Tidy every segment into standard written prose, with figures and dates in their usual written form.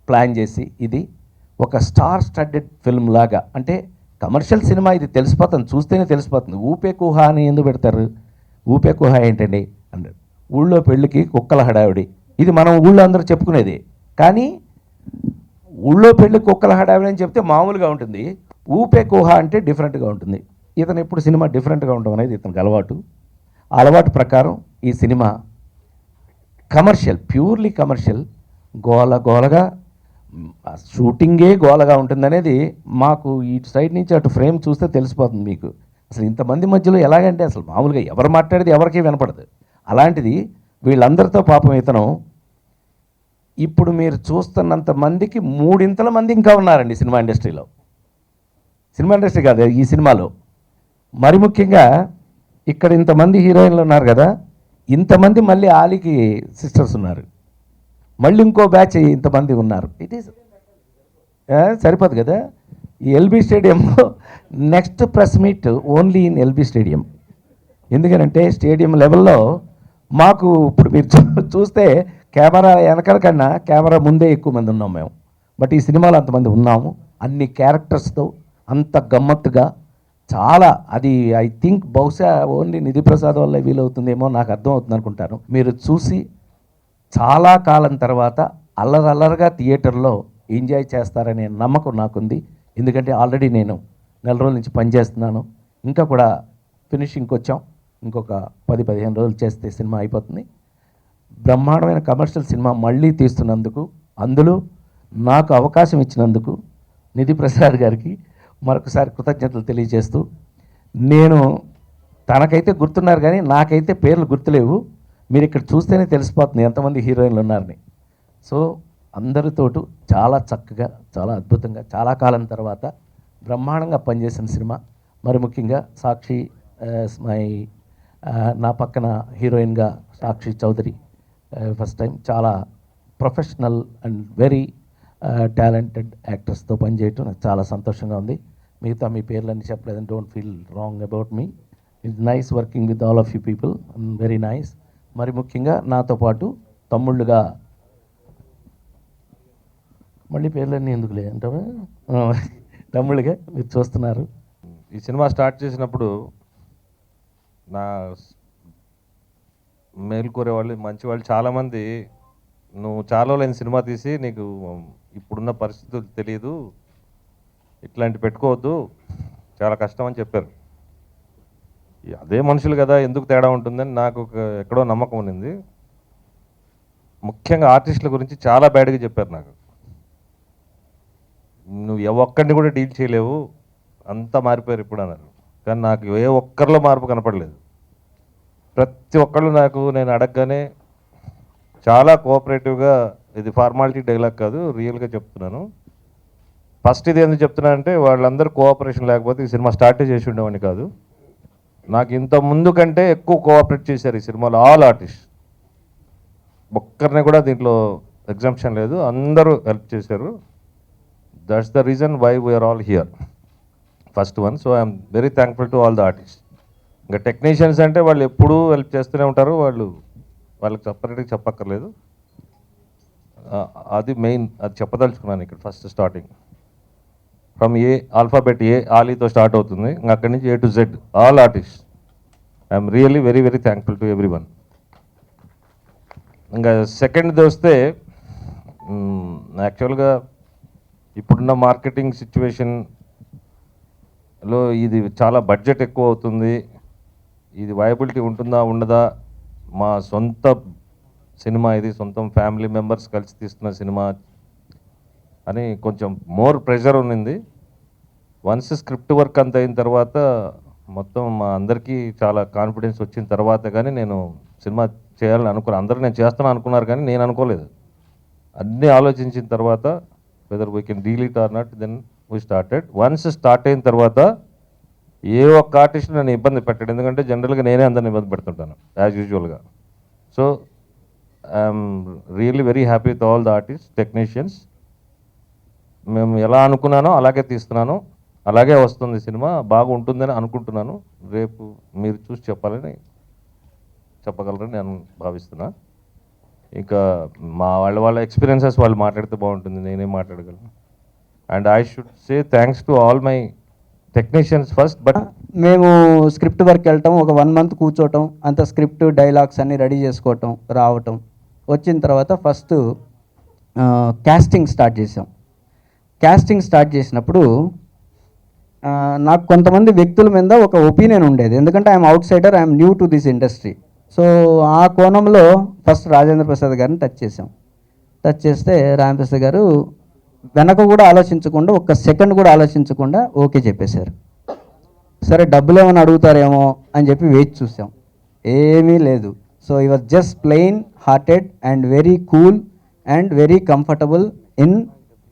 Plan చేసి ఇది ఒక స్టార్ స్టడెడ్ ఫిల్మ్ లాగా, అంటే కమర్షియల్ సినిమా ఇది తెలిసిపోతుంది, చూస్తేనే తెలిసిపోతుంది. ఊపే కుహ అని ఎందుకు పెడతారు? ఊపే కుహ ఏంటండి అన్నాడు. ఊళ్ళో పెళ్ళికి కుక్కల హడావిడి, ఇది మనం ఊళ్ళో అందరూ చెప్పుకునేది. కానీ ఊళ్ళో పెళ్ళి కుక్కల హడావిడి అని చెప్తే మామూలుగా ఉంటుంది, ఊపే కుహ అంటే డిఫరెంట్గా ఉంటుంది. ఇతను ఎప్పుడు సినిమా డిఫరెంట్గా ఉండడం అనేది ఇతనికి అలవాటు. ఆ అలవాటు ప్రకారం ఈ సినిమా కమర్షియల్, ప్యూర్లీ కమర్షియల్, గోలగా షూటింగే గోలగా ఉంటుందనేది మాకు ఇటు సైడ్ నుంచి అటు ఫ్రేమ్ చూస్తే తెలిసిపోతుంది మీకు. అసలు ఇంతమంది మధ్యలో ఎలాగంటే అసలు మామూలుగా ఎవరు మాట్లాడేది ఎవరికీ వినపడదు. అలాంటిది వీళ్ళందరితో పాపం ఇతను ఇప్పుడు మీరు చూస్తున్నంత మందికి 3 మంది ఇంకా ఉన్నారండి సినిమా ఇండస్ట్రీలో. సినిమా ఇండస్ట్రీ కాదు, ఈ సినిమాలో మరి ముఖ్యంగా ఇక్కడ ఇంతమంది హీరోయిన్లు ఉన్నారు కదా, ఇంతమంది మళ్ళీ ఆలీకి సిస్టర్స్ ఉన్నారు, మళ్ళీ ఇంకో బ్యాచ్ ఇంతమంది ఉన్నారు. ఇది సరిపోదు కదా. ఈ ఎల్బీ స్టేడియంలో next press meet only in LB stadium. ఎందుకనంటే స్టేడియం లెవెల్లో మాకు ఇప్పుడు మీరు చూస్తే కెమెరా వెనకాల కన్నా కెమెరా ముందే ఎక్కువ మంది ఉన్నాం మేము. బట్ ఈ సినిమాలో అంతమంది ఉన్నాము, అన్ని క్యారెక్టర్స్తో అంత గమ్మత్తుగా చాలా. అది ఐ థింక్ బహుశా ఓన్లీ నిధి ప్రసాద్ వల్ల వీలవుతుందేమో నాకు అర్థం అవుతుంది అనుకుంటాను. మీరు చూసి చాలా కాలం తర్వాత అల్లరల్లరగా థియేటర్లో ఎంజాయ్ చేస్తారనే నమ్మకం నాకుంది. ఎందుకంటే ఆల్రెడీ నేను 4 రోజుల నుంచి పనిచేస్తున్నాను, ఇంకా కూడా ఫినిషింగ్కి వచ్చాం. ఇంకొక 10-15 రోజులు చేస్తే సినిమా అయిపోతుంది. బ్రహ్మాండమైన కమర్షియల్ సినిమా మళ్ళీ తీస్తున్నందుకు, అందులో నాకు అవకాశం ఇచ్చినందుకు నిధి ప్రసాద్ గారికి మరొకసారి కృతజ్ఞతలు తెలియజేస్తూ, నేను తనకైతే గుర్తున్నారు కానీ నాకైతే పేర్లు గుర్తులేవు. మీరు ఇక్కడ చూస్తేనే తెలిసిపోతుంది ఎంతమంది హీరోయిన్లు ఉన్నారని. సో అందరితోటి చాలా చక్కగా, చాలా అద్భుతంగా, చాలా కాలం తర్వాత బ్రహ్మాండంగా పనిచేసిన సినిమా. మరి ముఖ్యంగా సాక్షి మై నా పక్కన హీరోయిన్గా సాక్షి చౌదరి ఫస్ట్ టైం, చాలా ప్రొఫెషనల్ అండ్ వెరీ టాలెంటెడ్ యాక్టర్స్తో పనిచేయటం నాకు చాలా సంతోషంగా ఉంది. మిగతా మీ పేర్లన్నీ చెప్పలేదని don't feel wrong about me. It's nice working with all of you people, very nice. మరి ముఖ్యంగా నాతో పాటు తమ్ముళ్ళుగా, మళ్ళీ పేర్లన్నీ ఎందుకు లేదంటావా, తమ్ముళ్ళుగా మీరు చూస్తున్నారు. ఈ సినిమా స్టార్ట్ చేసినప్పుడు నా మేలుకోరే వాళ్ళు, మంచి వాళ్ళు చాలామంది, నువ్వు చాలా రోజులైన సినిమా తీసి నీకు ఇప్పుడున్న పరిస్థితులు తెలియదు, ఇట్లాంటి పెట్టుకోవద్దు, చాలా కష్టం అని చెప్పారు. అదే మనుషులు కదా, ఎందుకు తేడా ఉంటుందని నాకు ఎక్కడో నమ్మకం ఉన్నింది. ముఖ్యంగా ఆర్టిస్టుల గురించి చాలా బ్యాడ్గా చెప్పారు నాకు. నువ్వు ఒక్కడిని కూడా డీల్ చేయలేవు, అంతా మారిపోయారు ఇప్పుడు అన్నారు. కానీ నాకు ఏ ఒక్కరిలో మార్పు కనపడలేదు. ప్రతి ఒక్కళ్ళు నాకు, నేను అడగగానే చాలా కోఆపరేటివ్గా, ఇది ఫార్మాలిటీ డైలాగ్ కాదు, రియల్గా చెప్తున్నాను. ఫస్ట్ ఇది ఎందుకు చెప్తున్నానంటే, వాళ్ళందరూ కోఆపరేషన్ లేకపోతే ఈ సినిమా స్టార్ట్ చేసి ఉండేవాడిని కాదు. నాకు ఇంత ముందు కంటే ఎక్కువ కోఆపరేట్ చేశారు ఈ సినిమాలో ఆల్ ఆర్టిస్ట్. ఒక్కరిని కూడా దీంట్లో ఎగ్జామ్షన్ లేదు, అందరూ హెల్ప్ చేశారు. That's the reason why we're all here, first one. So I'm very thankful to all the artist. ఇంకా టెక్నీషియన్స్ అంటే వాళ్ళు ఎప్పుడూ హెల్ప్ చేస్తూనే ఉంటారు, వాళ్ళకి సపరేట్గా చెప్పక్కర్లేదు. అది మెయిన్, అది చెప్పదలుచుకున్నాను ఇక్కడ first starting. From alphabet A, ఆలీతో స్టార్ట్ అవుతుంది, ఇంకా అక్కడి నుంచి A to Z all artist. I'm really very very thankful to every one. ఇంకా సెకండ్ది వస్తే, యాక్చువల్గా ఇప్పుడున్న మార్కెటింగ్ సిచ్యువేషన్లో ఇది చాలా బడ్జెట్ ఎక్కువ అవుతుంది, ఇది వయబిలిటీ ఉంటుందా ఉండదా, మా సొంత సినిమా ఇది, సొంతం ఫ్యామిలీ మెంబర్స్ కలిసి తీస్తున్న సినిమా అని కొంచెం మోర్ ప్రెషర్ ఉన్నింది. వన్స్ స్క్రిప్ట్ వర్క్ అంత అయిన తర్వాత, మొత్తం మా అందరికీ చాలా కాన్ఫిడెన్స్ వచ్చిన తర్వాత కానీ నేను సినిమా చేయాలని అనుకున్నాను. అందరూ నేను చేస్తాను అనుకున్నారు కానీ నేను అనుకోలేదు. అన్నీ ఆలోచించిన తర్వాత whether we can deal it or not, then we started. Once start అయిన తర్వాత ఏ ఒక్క ఆర్టిస్ట్ నన్ను ఇబ్బంది పెట్టాడు, ఎందుకంటే జనరల్గా నేనే అందరిని ఇబ్బంది పెడుతుంటాను యాజ్ యూజువల్గా. So I'm really very happy with all the artist, technicians. మేము ఎలా అనుకున్నానో అలాగే తీస్తున్నాను, అలాగే వస్తుంది సినిమా, బాగుంటుందని అనుకుంటున్నాను. రేపు మీరు చూసి చెప్పగలరని నేను భావిస్తున్నా. ఇక మా వాళ్ళ ఎక్స్పీరియన్సెస్ వాళ్ళు మాట్లాడితే బాగుంటుంది, నేనేం మాట్లాడగలను. And I should say thanks to all my technicians first. But మేము స్క్రిప్ట్ వర్క్ వెళ్ళటం, ఒక 1 month కూర్చోవటం, అంత స్క్రిప్ట్ డైలాగ్స్ అన్నీ రెడీ చేసుకోవటం, రావటం, వచ్చిన తర్వాత ఫస్ట్ క్యాస్టింగ్ స్టార్ట్ చేసాం. క్యాస్టింగ్ స్టార్ట్ చేసినప్పుడు నాకు కొంతమంది వ్యక్తుల మీద ఒక ఒపీనియన్ ఉండేది, ఎందుకంటే I'm out cider, I'm new to this industry. So ఆ కోణంలో ఫస్ట్ రాజేంద్ర ప్రసాద్ గారిని టచ్ చేసాం. టచ్ చేస్తే రాజేంద్ర ప్రసాద్ గారు వెనక కూడా ఆలోచించకుండా, ఒక్క సెకండ్ కూడా ఆలోచించకుండా ఓకే చెప్పేశారు. సరే డబ్బులు ఏమైనా అడుగుతారేమో అని చెప్పి వేచి చూసాం, ఏమీ లేదు. సో ఈ was just plain hearted and very cool and very comfortable in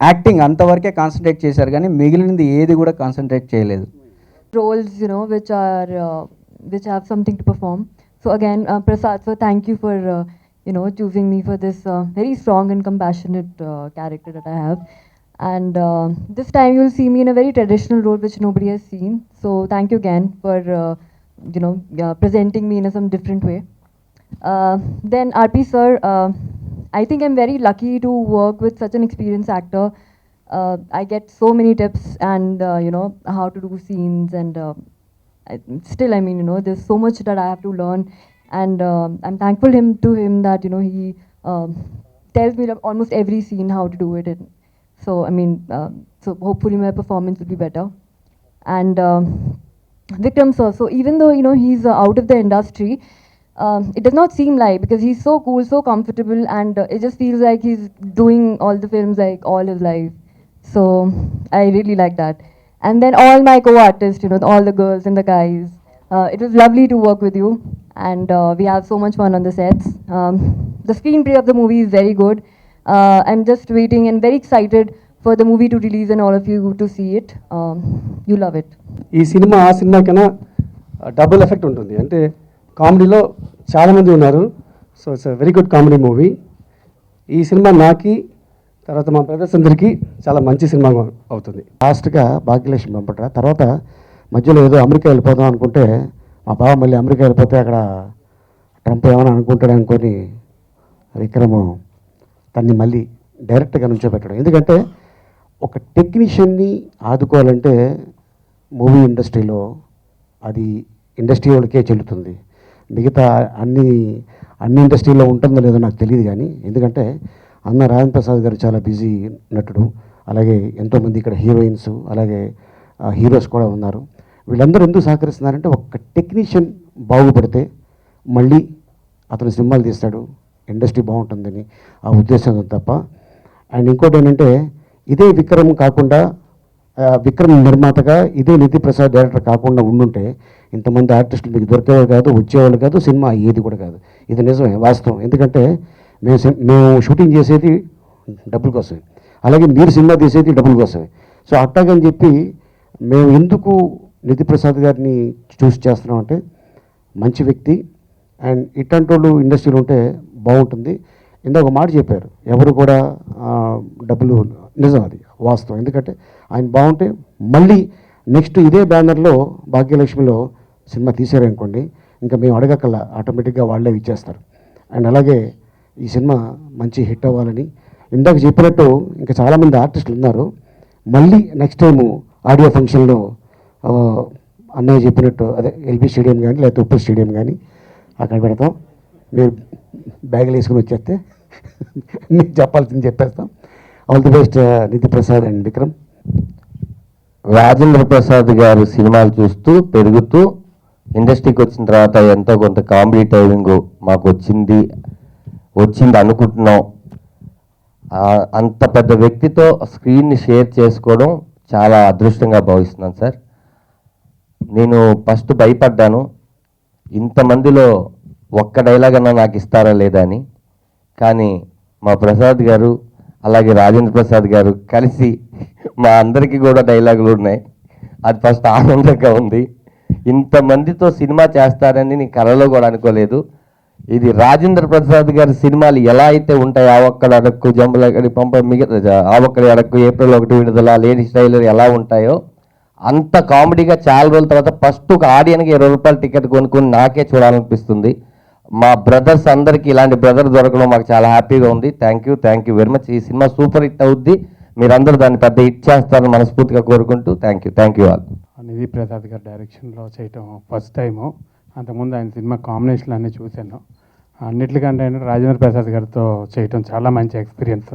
acting. అంతవరకే కాన్సన్ట్రేట్ చేశారు, కానీ మిగిలినది ఏది కూడా కాన్సన్ట్రేట్ చేయలేదు. Roles, which have something to perform. So again, Prasad, so thank you for choosing me for this very strong and compassionate character that I have. And this time you'll see me in a very traditional role which nobody has seen. So thank you again for presenting me in some different way. Then RP sir, I think I'm very lucky to work with such an experienced actor. I get so many tips and how to do scenes, and still, there's so much that I have to learn, and I'm thankful to him that he tells me almost every scene how to do it. And so so hopefully my performance will be better. And Vikram sir, so even though he's out of the industry, it does not seem like, because he's so cool, so comfortable, and it just feels like he's doing all the films like all his life. So I really like that. And then all my co-artists, all the girls and the guys, it was lovely to work with you, and we have so much fun on the sets. The screenplay of the movie is very good. I'm just waiting and very excited for the movie to release and all of you to see it. You love it. ఈ cinema ఆ cinema కన్నా double effect ఉంటుంది. అంటే కామెడీలో చాలామంది ఉన్నారు, so it's very good comedy movie. ఈ cinema నాకి, తర్వాత మా బ్రదర్స్ అందరికీ చాలా మంచి సినిమా అవుతుంది. లాస్ట్గా భాగ్యలక్ష్మి పంపట తర్వాత మధ్యలో ఏదో అమెరికా వెళ్ళిపోదాం అనుకుంటే, మా బావ మళ్ళీ అమెరికా వెళ్ళిపోతే అక్కడ ట్రంప్ ఏమైనా అనుకుంటాడు అనుకొని విక్రమ్ తన్ని మళ్ళీ డైరెక్ట్గా నుంచోబెట్టడం. ఎందుకంటే ఒక టెక్నీషియన్ని ఆదుకోవాలంటే మూవీ ఇండస్ట్రీలో అది ఇండస్ట్రీ వాళ్ళకే చెల్లుతుంది. మిగతా అన్ని ఇండస్ట్రీలో ఉంటుందో లేదో నాకు తెలియదు, కానీ ఎందుకంటే అన్న రాజేంద్ర ప్రసాద్ గారు చాలా బిజీ నటుడు, అలాగే ఎంతోమంది ఇక్కడ హీరోయిన్స్, అలాగే హీరోస్ కూడా ఉన్నారు. వీళ్ళందరూ ఎందుకు సహకరిస్తున్నారంటే ఒక్క టెక్నీషియన్ బాగుపడితే మళ్ళీ అతను సినిమాలు తీస్తాడు, ఇండస్ట్రీ బాగుంటుందని ఆ ఉద్దేశం తప్ప. అండ్ ఇంకోటి ఏంటంటే, ఇదే విక్రమ్ కాకుండా, విక్రమ్ నిర్మాతగా ఇదే నిధి ప్రసాద్ డైరెక్టర్ కాకుండా ఉండుంటే ఇంతమంది ఆర్టిస్టులు మీకు దొరికేవాళ్ళు కాదు, వచ్చేవాళ్ళు కాదు, సినిమా అయ్యేది కూడా కాదు. ఇది నిజమే, వాస్తవం. ఎందుకంటే మేము షూటింగ్ చేసేది డబ్బుల కోసమే, అలాగే మీరు సినిమా తీసేది డబ్బుల కోసమే. సో అట్టాగని చెప్పి మేము ఎందుకు నిధి ప్రసాద్ గారిని చూస్ చేస్తున్నాం అంటే, మంచి వ్యక్తి అండ్ ఇట్లాంటి వాళ్ళు ఇండస్ట్రీలో ఉంటే బాగుంటుంది. ఇందాక ఒక మాట చెప్పారు, ఎవరు కూడా డబ్బులు, నిజం, అది వాస్తవం. ఎందుకంటే ఆయన బాగుంటే మళ్ళీ నెక్స్ట్ ఇదే బ్యానర్లో భాగ్యలక్ష్మిలో సినిమా తీసారనుకోండి, ఇంకా మేము అడగకల్లా ఆటోమేటిక్గా వాళ్ళే ఇచ్చేస్తారు. అండ్ అలాగే ఈ సినిమా మంచి హిట్ అవ్వాలని ఇందాక చెప్పినట్టు ఇంకా చాలామంది ఆర్టిస్టులు ఉన్నారు. మళ్ళీ నెక్స్ట్ టైము ఆడియో ఫంక్షన్లో అన్నయ్య చెప్పినట్టు, అదే ఎల్బీ స్టేడియం కానీ లేకపోతే ఉప్పు స్టేడియం కానీ అక్కడ పెడతాం. మీరు బ్యాగులు వేసుకుని వచ్చేస్తే మీకు చెప్పాల్సింది చెప్పేస్తాం. All the best Nidhi Prasad and Vikram. Rajendra Prasad garu సినిమాలు చూస్తూ పెరుగుతూ ఇండస్ట్రీకి వచ్చిన తర్వాత ఎంతో కొంత కామెడీ టైమింగ్ మాకు వచ్చింది అనుకుంటున్నాం. అంత పెద్ద వ్యక్తితో స్క్రీన్ని షేర్ చేసుకోవడం చాలా అదృష్టంగా భావిస్తున్నాను సార్. నేను ఫస్ట్ భయపడ్డాను, ఇంతమందిలో ఒక్క డైలాగ్ అన్నా నాకు ఇస్తారా లేదా అని. కానీ మా ప్రసాద్ గారు అలాగే రాజేంద్ర ప్రసాద్ గారు కలిసి మా అందరికీ కూడా డైలాగులు ఉన్నాయి. అది ఫస్ట్ ఆనందంగా ఉంది. ఇంతమందితో సినిమా చేస్తారని నేను కలలో కూడా అనుకోలేదు. ఇది రాజేంద్ర ప్రసాద్ గారి సినిమాలు ఎలా అయితే ఉంటాయి, ఆవక్కడి అడక్కు, జంబలక్కడి పంప, మిగతా ఆవక్కడి అడక్కు, ఏప్రిల్ 1 విడుదల, లేడీ స్టైలర్ ఎలా ఉంటాయో అంత కామెడీగా చాలా రోజుల తర్వాత ఫస్ట్ ఒక ఆడియన్కి 20 రూపాయల టికెట్ కొనుక్కొని నాకే చూడాలనిపిస్తుంది. మా బ్రదర్స్ అందరికీ ఇలాంటి బ్రదర్ దొరకడం మాకు చాలా హ్యాపీగా ఉంది. Thank you very much. ఈ సినిమా సూపర్ హిట్ అవుద్ది, మీరందరూ దాన్ని పెద్ద హిట్ చేస్తారని మనస్ఫూర్తిగా కోరుకుంటూ థ్యాంక్ యూ ఆల్. నిధి ప్రసాద్ గారి డైరెక్షన్లో చేయటం ఫస్ట్ టైము. అంతకుముందు ఆయన సినిమా కాంబినేషన్లు అన్నీ చూశాను. అన్నిటికంటే రాజేంద్ర ప్రసాద్ గారితో చేయటం చాలా మంచి ఎక్స్పీరియన్స్.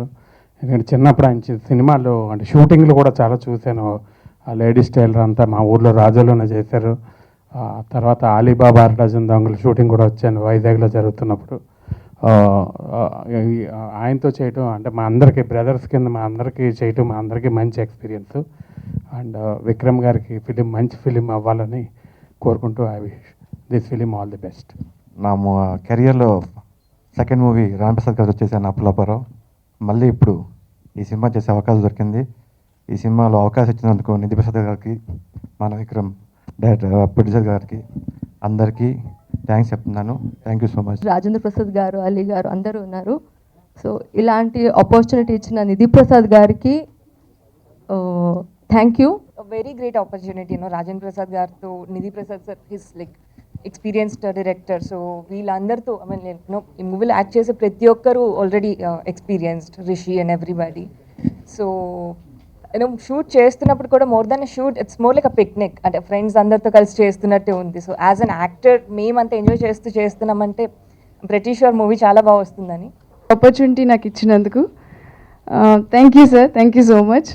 ఎందుకంటే చిన్నప్పుడు ఆయన సినిమాలు అంటే షూటింగ్లు కూడా చాలా చూశాను. ఆ లేడీస్ టైలర్ అంతా మా ఊర్లో రాజోలోనే చేశారు. తర్వాత అలీబాబా డజన్ దొంగలు షూటింగ్ కూడా వచ్చాను వైజాగ్లో జరుగుతున్నప్పుడు. ఆయనతో చేయటం అంటే మా అందరికీ బ్రదర్స్ కింద మా అందరికీ చేయటం మా అందరికీ మంచి ఎక్స్పీరియన్స్. అండ్ విక్రమ్ గారికి ఫిలిం మంచి ఫిలిం అవ్వాలని కోరుకుంటూ I wish this film all the best. నా కెరియర్లో సెకండ్ మూవీ రాంప్రసాద్ గారు వచ్చేసాను అప్పులపారావు. మళ్ళీ ఇప్పుడు ఈ సినిమా చేసే అవకాశం దొరికింది. ఈ సినిమాలో అవకాశం ఇచ్చినందుకు నిధి ప్రసాద్ గారికి, మన విక్రమ్ డైరెక్టర్ ప్రొడ్యూసర్ గారికి అందరికీ థ్యాంక్స్ చెప్తున్నాను. Thank you so much. Rajendra Prasad గారు, అలీ గారు అందరూ ఉన్నారు. సో ఇలాంటి ఆపర్చునిటీ ఇచ్చిన నిధి ప్రసాద్ గారికి thank you. Very great opportunity Rajendra Prasad గారితో, Nidhi Prasad sir his like experienced director. So వీళ్ళందరితో ఐ మీన్ ఈ మూవీలో యాక్ట్ చేసే ప్రతి ఒక్కరు already experienced, Rishi and everybody. So shoot చేస్తున్నప్పుడు కూడా more than shoot it's more like a picnic, అంటే ఫ్రెండ్స్ అందరితో కలిసి చేస్తున్నట్టే ఉంది. సో యాజ్ అన్ యాక్టర్ మేమంతా ఎంజాయ్ చేస్తున్నామంటే ప్రతి షూర్ మూవీ చాలా బాగా వస్తుందని. ఆపర్చునిటీ నాకు ఇచ్చినందుకు thank you sir, thank you so much.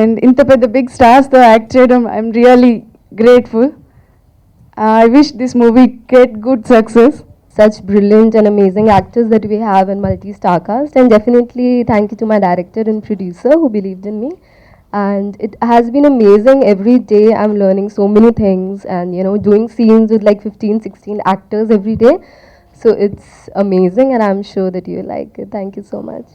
And ఇంత పెద్ద బిగ్ స్టార్స్తో యాక్ట్ చేయడం I'm really grateful. I wish this movie get good success. Such brilliant and amazing actors that we have in multi-star cast, and definitely thank you to my director and producer who believed in me. And it has been amazing. Every day I'm learning so many things, and doing scenes with like 15-16 actors every day. So it's amazing, and I'm sure that you like it. Thank you so much.